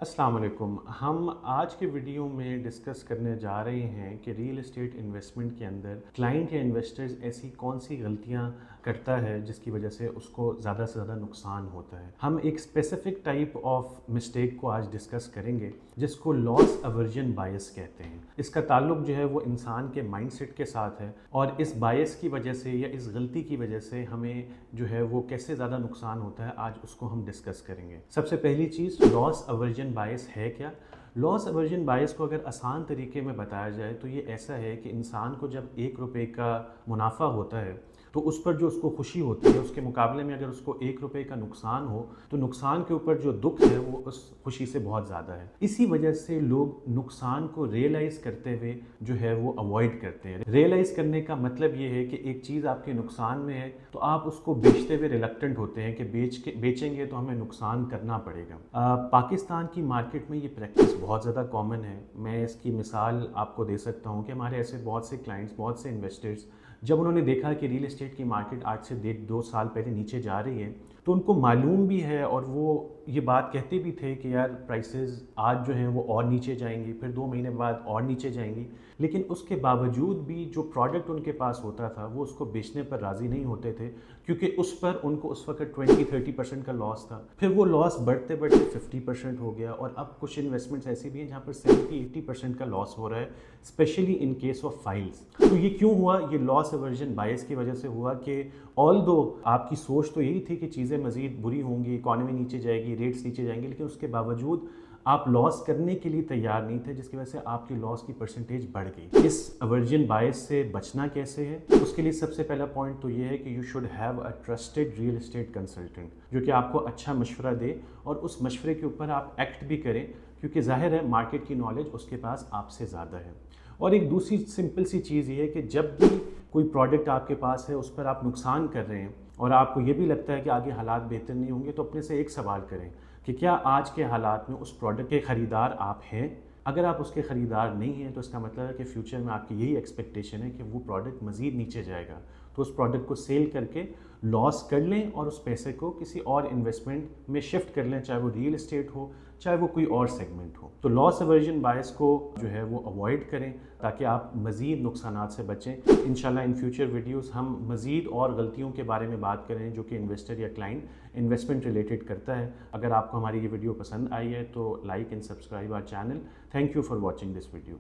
अस्सलाम वालेकुम। हम आज के वीडियो में डिस्कस करने जा रहे हैं कि रियल एस्टेट इन्वेस्टमेंट के अंदर क्लाइंट या इन्वेस्टर्स ऐसी कौन सी गलतियां करता है जिसकी वजह से उसको ज़्यादा से ज़्यादा नुकसान होता है। हम एक स्पेसिफिक टाइप ऑफ मिस्टेक को आज डिस्कस करेंगे जिसको लॉस अवर्जन बायस कहते हैं। इसका ताल्लुक जो है वो इंसान के माइंडसेट के साथ है और इस बायस की वजह से या इस गलती की वजह से हमें जो है वो कैसे ज़्यादा नुकसान होता है, आज उसको हम डिस्कस करेंगे। सबसे पहली चीज़, लॉस अवर्जन बायस है क्या? लॉस अवर्जन बायस को अगर आसान तरीके में बताया जाए तो ये ऐसा है कि इंसान को जब 1 रुपये का मुनाफा होता है तो उस पर जो उसको खुशी होती है उसके मुकाबले में अगर उसको 1 रुपये का नुकसान हो तो नुकसान के ऊपर जो दुख है वो उस खुशी से बहुत ज़्यादा है। इसी वजह से लोग नुकसान को रियलाइज़ करते हुए जो है वो अवॉइड करते हैं। रियलाइज़ करने का मतलब ये है कि एक चीज़ आपके नुकसान में है तो आप उसको बेचते हुए रिलक्टेंट होते हैं कि बेचेंगे तो हमें नुकसान करना पड़ेगा। पाकिस्तान की मार्केट में ये प्रैक्टिस बहुत ज़्यादा कॉमन है। मैं इसकी मिसाल आपको दे सकता हूँ कि हमारे ऐसे बहुत से क्लाइंट्स, बहुत से इन्वेस्टर्स, जब उन्होंने देखा कि रियल एस्टेट की मार्केट आज से 1.5-2 साल पहले नीचे जा रही है तो उनको मालूम भी है और वो ये बात कहते भी थे कि यार प्राइसेस आज जो हैं वो और नीचे जाएंगी, फिर 2 महीने बाद और नीचे जाएंगी, लेकिन उसके बावजूद भी जो प्रोडक्ट उनके पास होता था वो उसको बेचने पर राज़ी नहीं होते थे क्योंकि उस पर उनको उस वक्त 20-30% का लॉस था। फिर वो लॉस बढ़ते बढ़ते 50% हो गया और अब कुछ इन्वेस्टमेंट्स ऐसी भी हैं जहाँ पर 70-80% का लॉस हो रहा है, specially in case of files. तो ये क्यों हुआ? ये लॉस अवर्जन बायस की वजह से हुआ कि ऑल्दो आपकी सोच तो यही थी कि चीज़ें मज़ीद बुरी होंगी, इकॉनमी नीचे जाएगी, रेट्स नीचे जाएंगे, लेकिन उसके बावजूद आप लॉस करने के लिए तैयार नहीं थे, जिसकी वजह से आपकी लॉस की परसेंटेज बढ़ गई। इस अवर्जन बायस से बचना कैसे है? उसके लिए सबसे पहला पॉइंट तो ये है कि you should have a trusted real estate consultant जो कि आपको अच्छा मशवरा दे और उस मशवरे के ऊपर आप एक्ट भी करें, क्योंकि जाहिर है मार्केट की नॉलेज उसके पास आपसे ज़्यादा है। और एक दूसरी सिंपल सी चीज़ ये है कि जब भी कोई प्रोडक्ट आपके पास है उस पर आप नुकसान कर रहे हैं और आपको ये भी लगता है कि आगे हालात बेहतर नहीं होंगे, तो अपने से एक सवाल करें कि क्या आज के हालात में उस प्रोडक्ट के ख़रीदार आप हैं? अगर आप उसके ख़रीदार नहीं हैं तो इसका मतलब है कि फ्यूचर में आपकी यही एक्सपेक्टेशन है कि वो प्रोडक्ट मज़ीद नीचे जाएगा, तो उस प्रोडक्ट को सेल करके लॉस कर लें और उस पैसे को किसी और इन्वेस्टमेंट में शिफ्ट कर लें, चाहे वो रियल एस्टेट हो, चाहे वो कोई और सेगमेंट हो। तो लॉस अवर्जन बायस को जो है वो अवॉइड करें ताकि आप मज़ीद नुकसानात से बचें। इंशाल्लाह इन फ्यूचर वीडियोस हम मज़ीद और गलतियों के बारे में बात करें जो कि इन्वेस्टर या क्लाइंट इन्वेस्टमेंट रिलेटेड करता है। अगर आपको हमारी ये वीडियो पसंद आई है तो like and subscribe our channel. Thank you for watching this video.